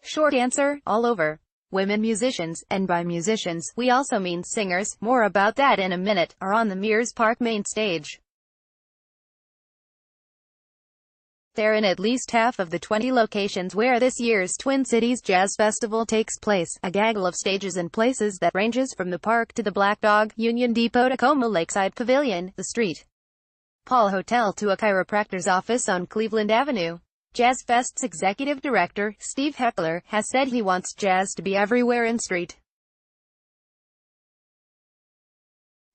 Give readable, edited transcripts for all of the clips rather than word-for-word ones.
Short answer, all over. Women musicians, and by musicians, we also mean singers, more about that in a minute, are on the Mears Park main stage. They're in at least half of the 20 locations where this year's Twin Cities Jazz Festival takes place, a gaggle of stages and places that ranges from the park to the Black Dog, Union Depot to Como Lakeside Pavilion, the Street Paul Hotel to a chiropractor's office on Cleveland Avenue. Jazz Fest's executive director, Steve Heckler, has said he wants jazz to be everywhere in St.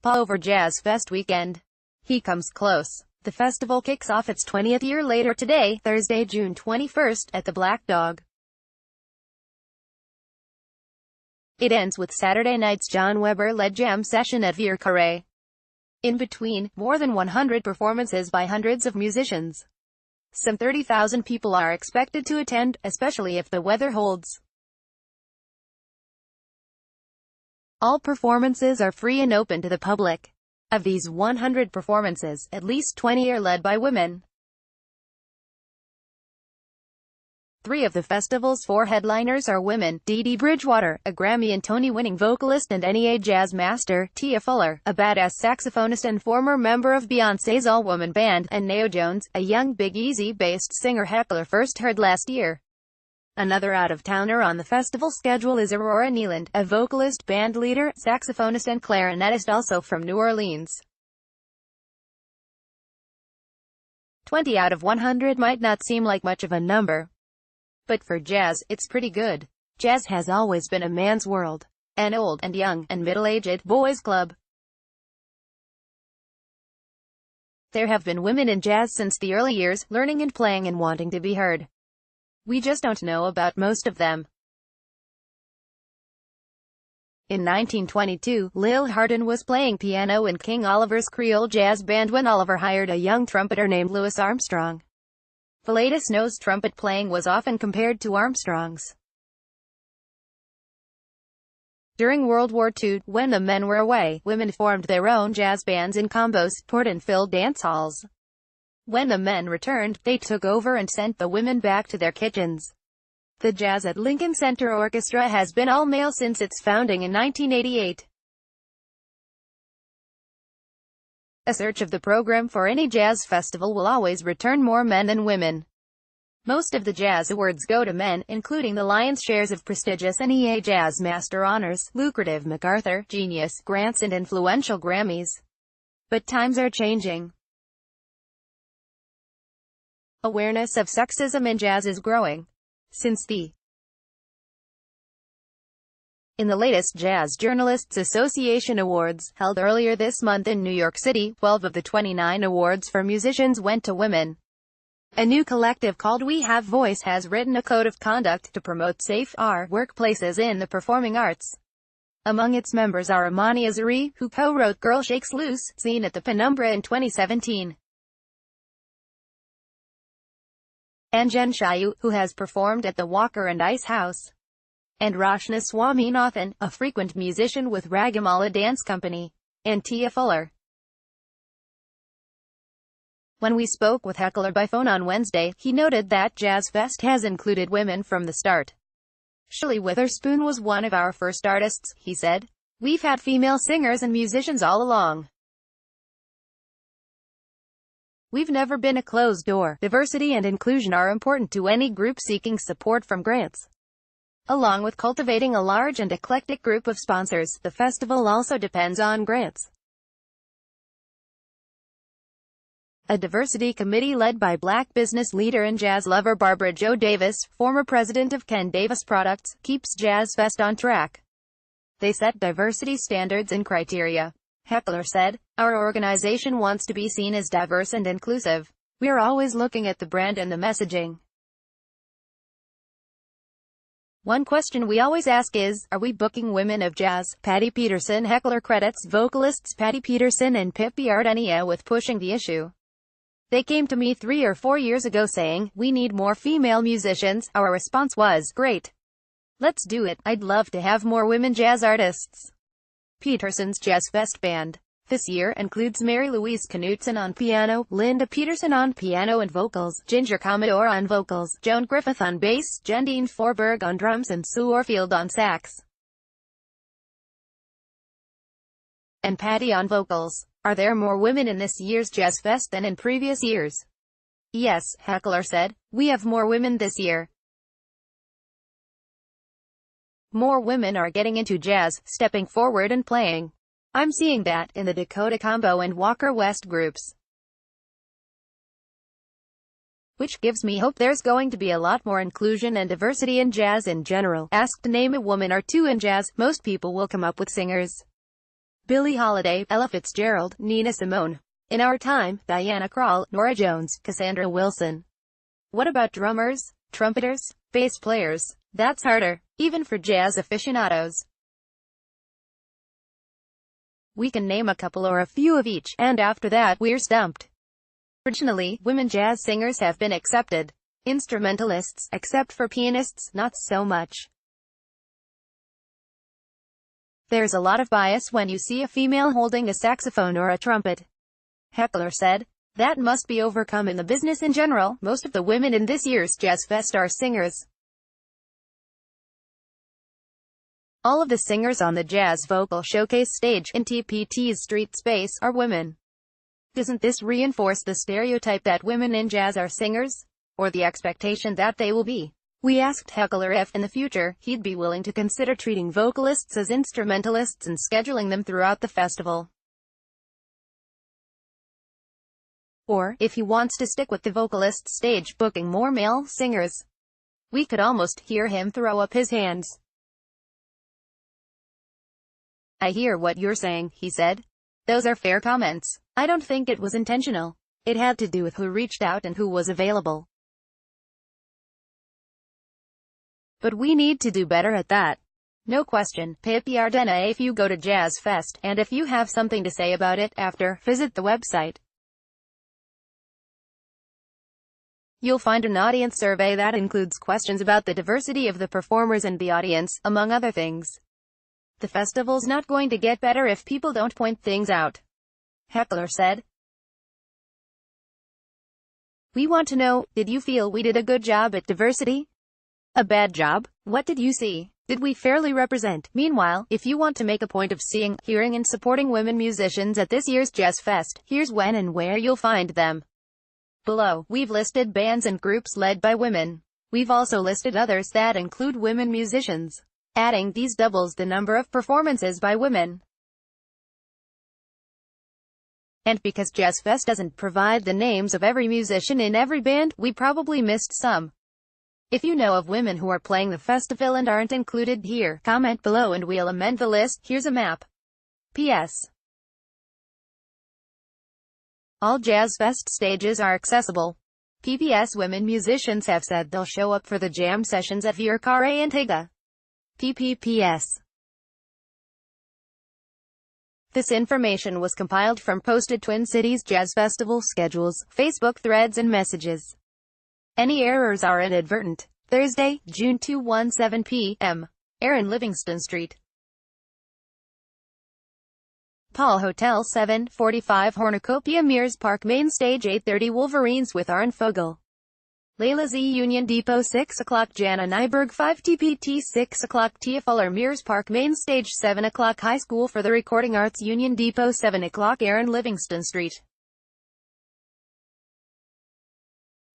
Paul over Jazz Fest weekend. He comes close. The festival kicks off its 20th year later today, Thursday, June 21st, at the Black Dog. It ends with Saturday night's John Weber-led jam session at Vieux Carré. In between, more than 100 performances by hundreds of musicians. Some 30,000 people are expected to attend, especially if the weather holds. All performances are free and open to the public. Of these 100 performances, at least 20 are led by women. 3 of the festival's 4 headliners are women: Dee Dee Bridgewater, a Grammy and Tony-winning vocalist and NEA jazz master; Tia Fuller, a badass saxophonist and former member of Beyoncé's all-woman band; and Nao Jones, a young Big Easy-based singer Heckler first heard last year. Another out-of-towner on the festival schedule is Aurora Nealand, a vocalist, bandleader, saxophonist and clarinetist also from New Orleans. 20 out of 100 might not seem like much of a number. But for jazz, it's pretty good. Jazz has always been a man's world. An old, and young, and middle-aged boys' club. There have been women in jazz since the early years, learning and playing and wanting to be heard. We just don't know about most of them. In 1922, Lil Hardin was playing piano in King Oliver's Creole Jazz Band when Oliver hired a young trumpeter named Louis Armstrong. Philetus Know's trumpet playing was often compared to Armstrong's. During World War II, when the men were away, women formed their own jazz bands in combos, toured and filled dance halls. When the men returned, they took over and sent the women back to their kitchens. The Jazz at Lincoln Center Orchestra has been all-male since its founding in 1988. A search of the program for any jazz festival will always return more men than women. Most of the jazz awards go to men, including the lion's shares of prestigious NEA Jazz Master honors, lucrative MacArthur, Genius, grants and influential Grammys. But times are changing. Awareness of sexism in jazz is growing. In the latest Jazz Journalists Association Awards, held earlier this month in New York City, 12 of the 29 awards for musicians went to women. A new collective called We Have Voice has written a code of conduct to promote safe workplaces in the performing arts. Among its members are Imani Azari, who co-wrote Girl Shakes Loose, seen at the Penumbra in 2017. Anjan Shayu, who has performed at the Walker and Ice House. And Rachna Swaminathan, a frequent musician with Ragamala Dance Company. And Tia Fuller. When we spoke with Heckler by phone on Wednesday, he noted that Jazz Fest has included women from the start. Shirley Witherspoon was one of our first artists, he said. We've had female singers and musicians all along. We've never been a closed door. Diversity and inclusion are important to any group seeking support from grants. Along with cultivating a large and eclectic group of sponsors, the festival also depends on grants. A diversity committee led by Black business leader and jazz lover Barbara Jo Davis, former president of Ken Davis Products, keeps Jazz Fest on track. They set diversity standards and criteria. Heckler said, "Our organization wants to be seen as diverse and inclusive. We're always looking at the brand and the messaging. One question we always ask is, are we booking women of jazz?" Patti Peterson. Heckler credits vocalists Patti Peterson and Pippi Ardenia with pushing the issue. They came to me 3 or 4 years ago saying, "We need more female musicians." Our response was, "Great. Let's do it. I'd love to have more women jazz artists." Peterson's Jazz Fest Band. This year includes Mary Louise Knutson on piano, Linda Peterson on piano and vocals, Ginger Commodore on vocals, Joan Griffith on bass, Jendine Forberg on drums and Sue Orfield on sax, and Patty on vocals. Are there more women in this year's Jazz Fest than in previous years? Yes, Heckler said. We have more women this year. More women are getting into jazz, stepping forward and playing. I'm seeing that in the Dakota Combo and Walker West groups, which gives me hope there's going to be a lot more inclusion and diversity in jazz in general. Asked to name a woman or two in jazz, most people will come up with singers: Billie Holiday, Ella Fitzgerald, Nina Simone. In our time, Diana Krall, Norah Jones, Cassandra Wilson. What about drummers, trumpeters, bass players? That's harder, even for jazz aficionados. We can name a couple or a few of each, and after that we're stumped. Originally, women jazz singers have been accepted. Instrumentalists, except for pianists, not so much. There's a lot of bias when you see a female holding a saxophone or a trumpet. Heckler said. That must be overcome in the business in general. Most of the women in this year's Jazz Fest are singers. All of the singers on the Jazz Vocal Showcase stage in TPT's Street Space are women. Doesn't this reinforce the stereotype that women in jazz are singers? Or the expectation that they will be? We asked Heckler if, in the future, he'd be willing to consider treating vocalists as instrumentalists and scheduling them throughout the festival. Or, if he wants to stick with the vocalist stage, booking more male singers. We could almost hear him throw up his hands. I hear what you're saying, he said. Those are fair comments. I don't think it was intentional. It had to do with who reached out and who was available. But we need to do better at that. No question. Pippi Ardena. If you go to Jazz Fest, and if you have something to say about it after, visit the website. You'll find an audience survey that includes questions about the diversity of the performers and the audience, among other things. The festival's not going to get better if people don't point things out, Heckler said. We want to know, did you feel we did a good job at diversity? A bad job? What did you see? Did we fairly represent? Meanwhile, if you want to make a point of seeing, hearing and supporting women musicians at this year's Jazz Fest, here's when and where you'll find them. Below, we've listed bands and groups led by women. We've also listed others that include women musicians. Adding these doubles the number of performances by women. And because Jazz Fest doesn't provide the names of every musician in every band, we probably missed some. If you know of women who are playing the festival and aren't included here, comment below and we'll amend the list. Here's a map. P.S. All Jazz Fest stages are accessible. PBS women musicians have said they'll show up for the jam sessions at Vieux Carré Antigua. PPPS. This information was compiled from posted Twin Cities Jazz Festival schedules, Facebook threads and messages. Any errors are inadvertent. Thursday, June 2, 7 p.m. Aaron Livingston Street. Paul Hotel 745 Hornucopia Mears Park Main Stage 8:30 Wolverines with Aaron Fogel. Layla Z Union Depot 6 o'clock Jana Nyberg 5 TPT 6 o'clock Tia Fuller Mears Park Main Stage 7 o'clock High School for the Recording Arts Union Depot 7 o'clock Aaron Livingston Street.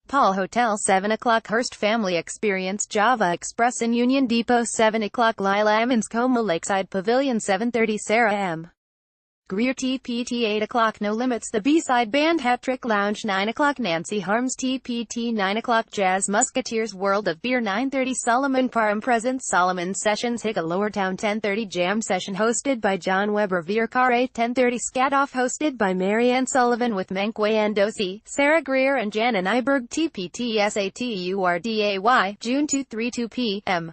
Paul Hotel 7 o'clock Hearst Family Experience Java Express in Union Depot 7 o'clock Lila Emmons Como Lakeside Pavilion 7:30 Sarah M. Greer TPT 8 o'clock No Limits The B-Side Band Hat Trick Lounge 9 o'clock Nancy Harms TPT 9 o'clock Jazz Musketeers World of Beer 9:30 Solomon Parham Presents Solomon Sessions Higa Lower Town 10:30 Jam Session hosted by John Weber Vieux Carré 10:30 Scat Off hosted by Marianne Sullivan with Mankway Endosi, Sarah Greer and Jana Nyberg TPT SATURDAY June 2 3-2 p.m.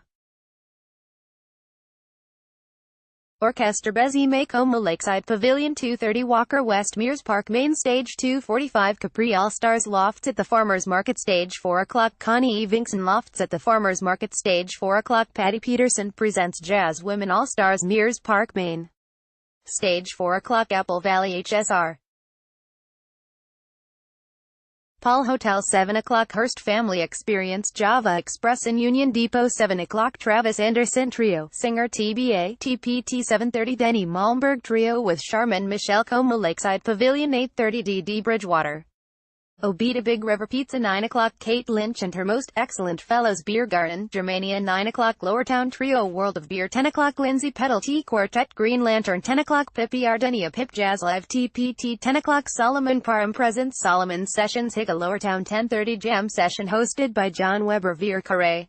Orchestre Bezime Como Lakeside Pavilion 2:30 Walker West Mears Park Main Stage 2:45 Capri All-Stars Lofts at the Farmers Market Stage 4 o'clock Connie Evingson Lofts at the Farmers Market Stage 4 o'clock Patty Peterson presents Jazz Women All-Stars Mears Park Main Stage 4 o'clock Apple Valley HSR. Paul Hotel 7 o'clock Hearst Family Experience Java Express in Union Depot 7 o'clock Travis Anderson Trio Singer TBA TPT 7:30 Denny Malmberg Trio with Charmin Michelle Como Lakeside Pavilion 8:30 DD Bridgewater Obita Big River Pizza 9 o'clock Kate Lynch and Her Most Excellent Fellows Beer Garden Germania 9 o'clock Lowertown Trio World of Beer 10 o'clock Lindsay Petal Tea Quartet Green Lantern 10 o'clock Pippi Ardenia Pip Jazz Live TPT 10 o'clock Solomon Parham Presents Solomon Sessions Higa Lowertown 10:30 Jam Session hosted by John Weber Veer Carre